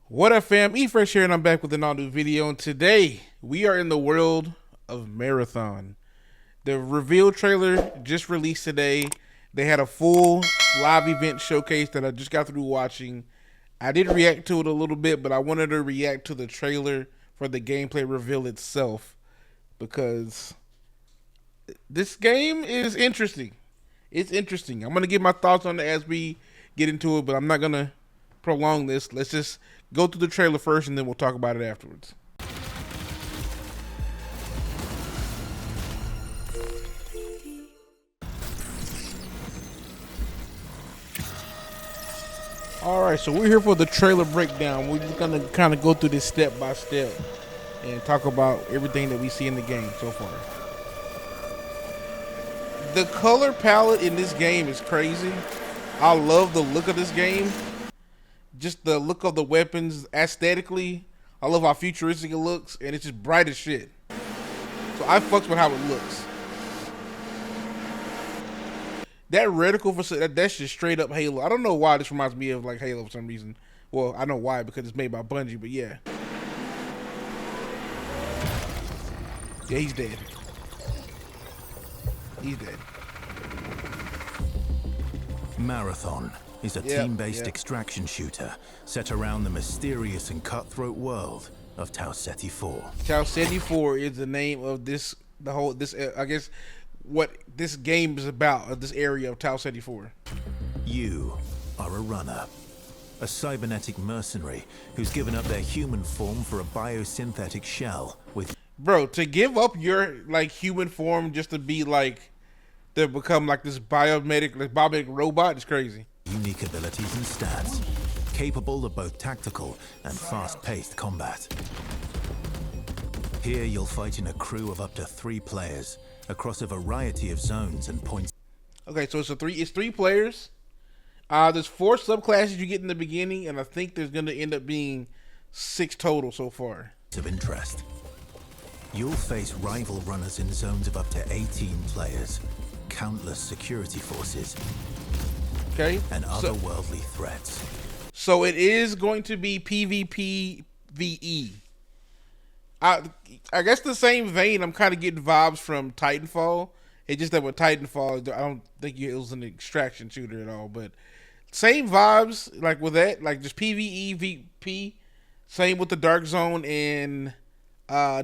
What up, fam? Fresh here, and I'm back with an all new video. And today we are in the world of Marathon. The reveal trailer just released today. They had a full live event showcase that I just got through watching. I did react to it a little bit, but I wanted to react to the trailer for the gameplay reveal itself because this game is interesting. It's interesting. I'm gonna give my thoughts on it as we get into it, but I'm not gonna prolong this. Let's just go through the trailer first, and then we'll talk about it afterwards. All right, so we're here for the trailer breakdown. We're just gonna kind of go through this step by step and talk about everything that we see in the game so far. The color palette in this game is crazy. I love the look of this game. Just the look of the weapons aesthetically. I love how futuristic it looks, and it's just bright as shit. So I fucks with how it looks. That reticle for that's just straight up Halo. I don't know why this reminds me of like Halo for some reason. Well, I know why, because it's made by Bungie, but yeah. Yeah, he's dead. He's dead. Marathon is a team-based extraction shooter set around the mysterious and cutthroat world of Tau Ceti 4. Tau Ceti 4 is the name of this, I guess, what this game is about, of this area of Tau Ceti 4. You are a runner, a cybernetic mercenary who's given up their human form for a biosynthetic shell with... Bro, to give up your, like, human form just to be, like, to become, like, this biomedic robot is crazy. Unique abilities and stats, capable of both tactical and fast-paced combat. Here you'll fight in a crew of up to 3 players across a variety of zones and points. Okay, so it's three players. There's 4 subclasses you get in the beginning, and I think there's gonna end up being 6 total so far. Of interest. You'll face rival runners in zones of up to 18 players, countless security forces, okay, and otherworldly threats. So it is going to be PvP VE. I guess the same vein, I'm kind of getting vibes from Titanfall. It's just that with Titanfall, I don't think it was an extraction shooter at all, but same vibes, like with that, like just PvE VP. Same with the Dark Zone and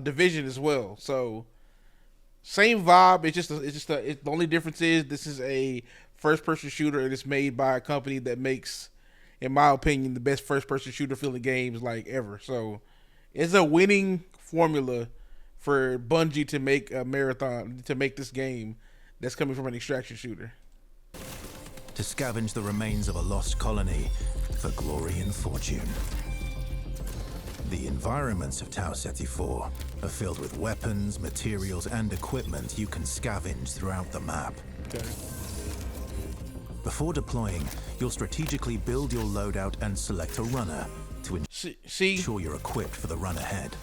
Division as well. So same vibe. The only difference is this is a first-person shooter, and it's made by a company that makes, in my opinion, the best first-person shooter feeling games like ever. So it's a winning formula for Bungie to make a Marathon, to make this game that's coming from an extraction shooter. To scavenge the remains of a lost colony for glory and fortune. The environments of Tau Ceti 4 are filled with weapons, materials, and equipment you can scavenge throughout the map. Okay. Before deploying, you'll strategically build your loadout and select a runner to ensure you're equipped for the run ahead.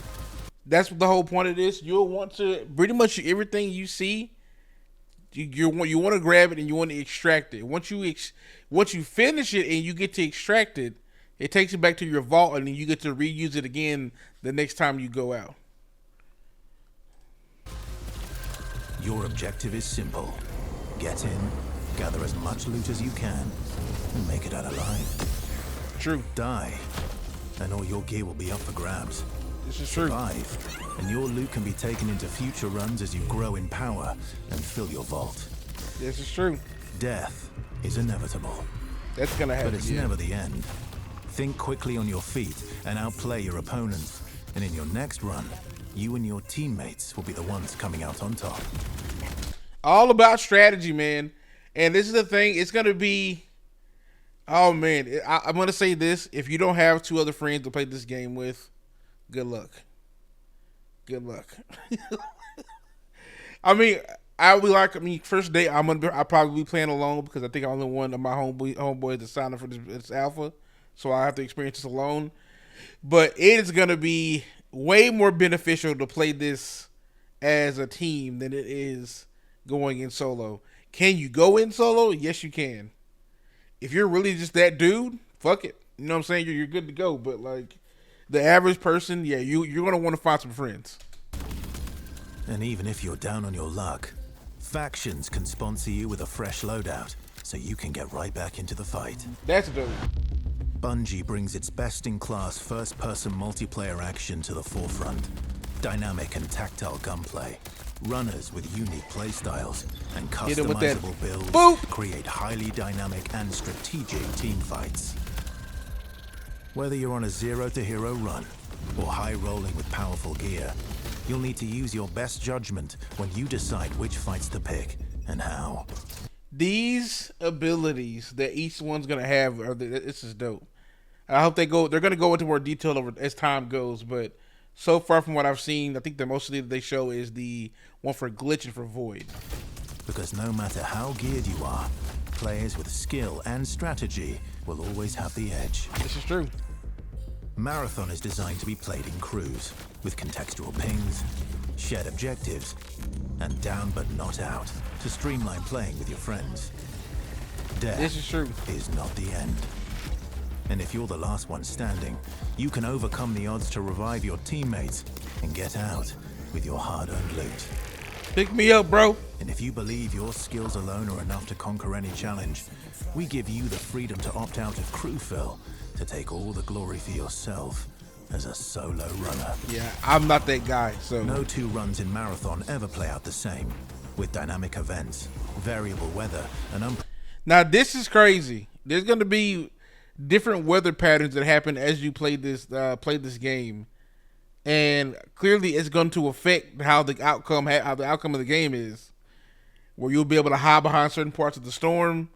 That's the whole point of this. You'll want to, pretty much everything you see, you want to grab it and you want to extract it. Once you finish it and you get to extract it, it takes you back to your vault, and then you get to reuse it again the next time you go out. Your objective is simple. Get in, gather as much loot as you can, and make it out alive. True. Die, and all your gear will be up for grabs. This is true. Survive, and your loot can be taken into future runs as you grow in power and fill your vault. This is true. Death is inevitable. That's gonna happen. But it's never the end. Think quickly on your feet and outplay your opponents. And in your next run, you and your teammates will be the ones coming out on top. All about strategy, man. And this is the thing. It's going to be... Oh, man. I'm going to say this. If you don't have 2 other friends to play this game with, good luck. Good luck. I mean, first day, I'll probably be playing alone because I think I'm the one of my homeboys that signed up for this alpha. So I have to experience this alone. But it is going to be way more beneficial to play this as a team than it is going in solo. Can you go in solo? Yes, you can. If you're really just that dude, fuck it. You know what I'm saying? You're good to go. But like, the average person, yeah, you're gonna want to find some friends. And even if you're down on your luck, factions can sponsor you with a fresh loadout, so you can get right back into the fight. That's dope. Bungie brings its best-in-class first-person multiplayer action to the forefront. Dynamic and tactile gunplay, runners with unique playstyles, and customizable builds create highly dynamic and strategic team fights. Whether you're on a zero-to-hero run or high-rolling with powerful gear, you'll need to use your best judgment when you decide which fights to pick and how. These abilities that each one's gonna have, this is dope. I hope they're gonna go into more detail over as time goes, but so far from what I've seen, I think the most that they show is the one for Glitch and for Void. Because no matter how geared you are, players with skill and strategy will always have the edge. This is true. Marathon is designed to be played in crews, with contextual pings, shared objectives, and down but not out, to streamline playing with your friends. Death This is true. is not the end. And if you're the last one standing, you can overcome the odds to revive your teammates and get out with your hard-earned loot. Pick me up, bro. And if you believe your skills alone are enough to conquer any challenge, we give you the freedom to opt out of crew fill to take all the glory for yourself as a solo runner. Yeah, I'm not that guy, so. No two runs in Marathon ever play out the same, with dynamic events, variable weather, and Now this is crazy. There's gonna be different weather patterns that happen as you play this game, and clearly it's going to affect how the outcome of the game is. Where you'll be able to hide behind certain parts of the storm,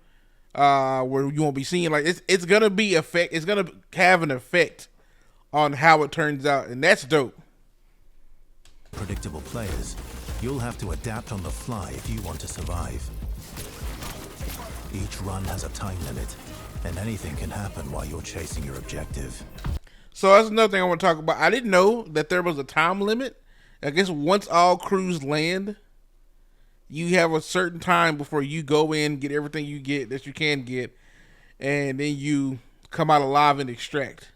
where you won't be seen. Like it's gonna be effect. It's gonna have an effect on how it turns out, and that's dope. predictable players, you'll have to adapt on the fly if you want to survive. Each run has a time limit, and anything can happen while you're chasing your objective. So that's another thing I want to talk about. I didn't know that there was a time limit. I guess once all crews land, you have a certain time before you go in, get everything you get that you can get, and then you come out alive and extract.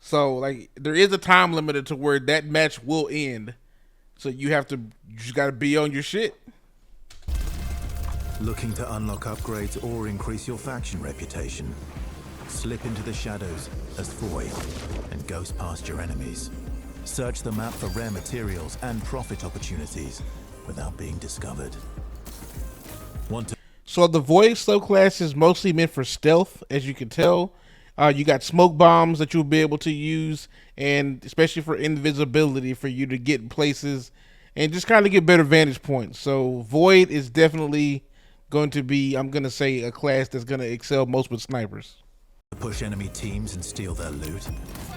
So like there is a time limit to where that match will end. So you just gotta be on your shit. Looking to unlock upgrades or increase your faction reputation? Slip into the shadows as Void and ghost past your enemies. Search the map for rare materials and profit opportunities without being discovered. So the Void subclass is mostly meant for stealth, as you can tell. You got smoke bombs that you'll be able to use, and especially for invisibility for you to get in places and just kind of get better vantage points. So Void is definitely going to be, I'm going to say, a class that's going to excel most with snipers. Push enemy teams and steal their loot.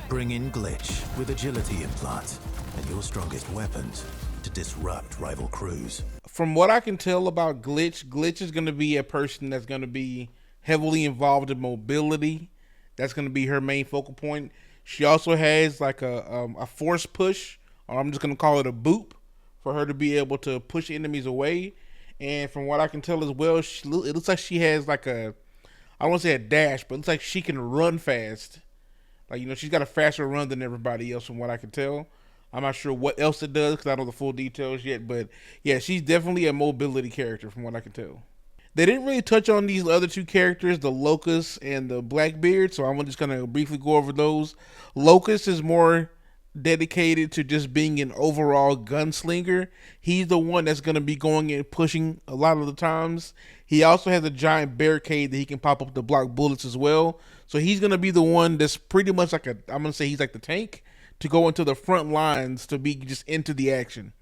Bring in Glitch with agility implants and your strongest weapons to disrupt rival crews. From what I can tell about Glitch is going to be a person that's going to be heavily involved in mobility. That's going to be her main focal point. She also has like a force push, or I'm just going to call it a boop, for her to be able to push enemies away. And from what I can tell as well, it looks like she has like I don't want to say a dash, but it looks like she can run fast. Like, she's got a faster run than everybody else from what I can tell. I'm not sure what else it does because I don't know the full details yet. But yeah, she's definitely a mobility character from what I can tell. They didn't really touch on these other two characters, the Locust and the Blackbeard, so I'm just going to briefly go over those. Locust is more dedicated to just being an overall gunslinger. He's the one that's going to be going and pushing a lot of the times. He also has a giant barricade that he can pop up to block bullets as well. So he's going to be the one that's pretty much like I'm going to say he's like the tank to go into the front lines to be just into the action.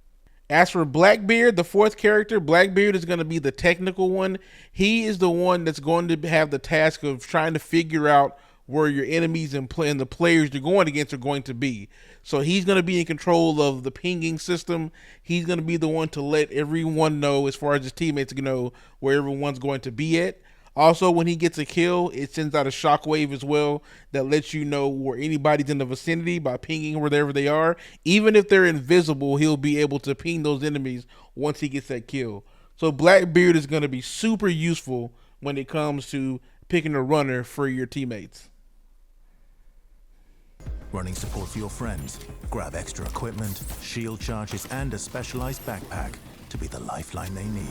As for Blackbeard, the fourth character, Blackbeard is going to be the technical one. He is the one that's going to have the task of trying to figure out where your enemies and the players you're going against are going to be. So he's going to be in control of the pinging system. He's going to be the one to let everyone know, as far as his teammates know, where everyone's going to be at. Also, when he gets a kill, it sends out a shockwave as well that lets you know where anybody's in the vicinity by pinging wherever they are. Even if they're invisible, he'll be able to ping those enemies once he gets that kill. So Blackbeard is going to be super useful when it comes to picking a runner for your teammates. running support for your friends. Grab extra equipment, shield charges, and a specialized backpack to be the lifeline they need.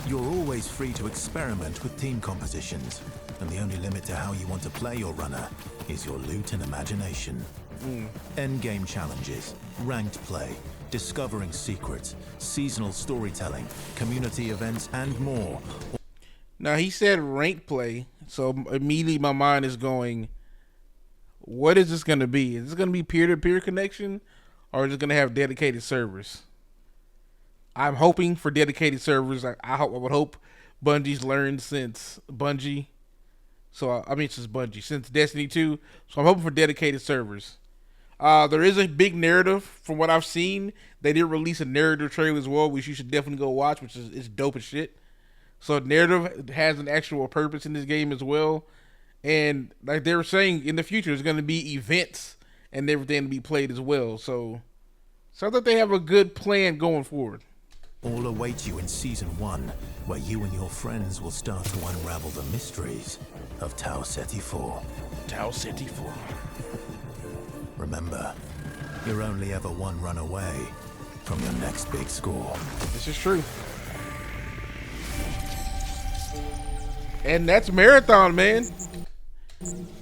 You're always free to experiment with team compositions, and the only limit to how you want to play your runner is your loot and imagination. Endgame challenges, ranked play, discovering secrets, seasonal storytelling, community events, and more. Now, he said ranked play, so immediately my mind is going, what is this going to be? Is this going to be peer-to-peer connection, or is it going to have dedicated servers? I'm hoping for dedicated servers. I would hope Bungie's learned since Bungie. So, since Bungie, since Destiny 2. So, I'm hoping for dedicated servers. There is a big narrative from what I've seen. They did release a narrative trailer as well, which you should definitely go watch, which is dope as shit. So narrative has an actual purpose in this game as well. And like they were saying, in the future, there's going to be events and everything to be played as well. So I thought they have a good plan going forward. All await you in Season 1, where you and your friends will start to unravel the mysteries of Tau Ceti 4. Tau Ceti 4. Remember, you're only ever one run away from your next big score. This is true. And that's Marathon, man.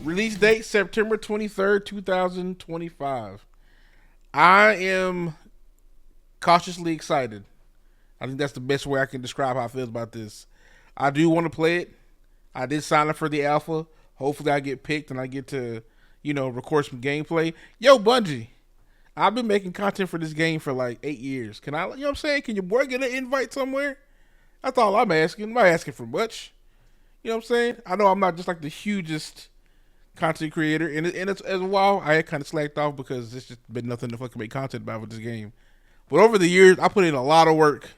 Release date September 23rd, 2025. I am cautiously excited. I think that's the best way I can describe how I feel about this. I do want to play it. I did sign up for the alpha. Hopefully I get picked and I get to, record some gameplay. Yo, Bungie, I've been making content for this game for like 8 years. Can I, you know what I'm saying? Can your boy get an invite somewhere? That's all I'm asking. I'm not asking for much. You know what I'm saying? I know I'm not just like the hugest content creator, and it's as a while I had kind of slacked off because it's just been nothing to fucking make content about with this game. But over the years, I put in a lot of work.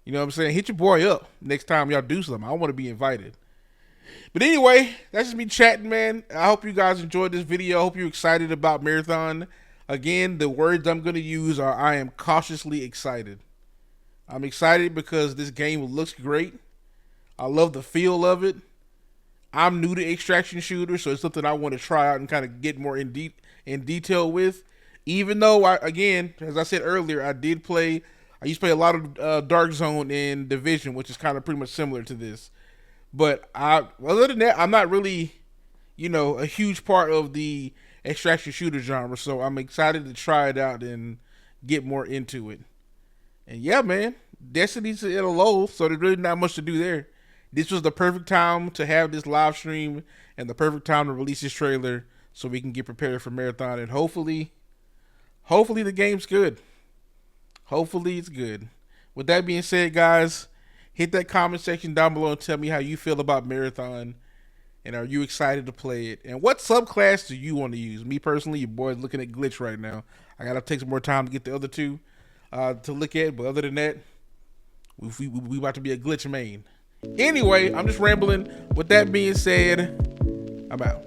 You know what I'm saying? Hit your boy up next time y'all do something. I want to be invited. But anyway, that's just me chatting, man. I hope you guys enjoyed this video. I hope you're excited about Marathon. Again, the words I'm going to use are I am cautiously excited. I'm excited because this game looks great. I love the feel of it. I'm new to extraction shooters, so it's something I want to try out and kind of get more in detail with. Even though, again, as I said earlier, I used to play a lot of Dark Zone and Division, which is kind of pretty much similar to this. But other than that, I'm not really, a huge part of the extraction shooter genre, so I'm excited to try it out and get more into it. And yeah, man, Destiny's at a low, so there's really not much to do there. This was the perfect time to have this live stream and the perfect time to release this trailer so we can get prepared for Marathon. And hopefully the game's good. Hopefully it's good. With that being said, guys, hit that comment section down below and tell me how you feel about Marathon. And are you excited to play it? And what subclass do you want to use? Me personally, your boy's looking at Glitch right now. I got to take some more time to get the other two to look at. But other than that, we about to be a Glitch main. Anyway, I'm just rambling. With that being said, I'm out.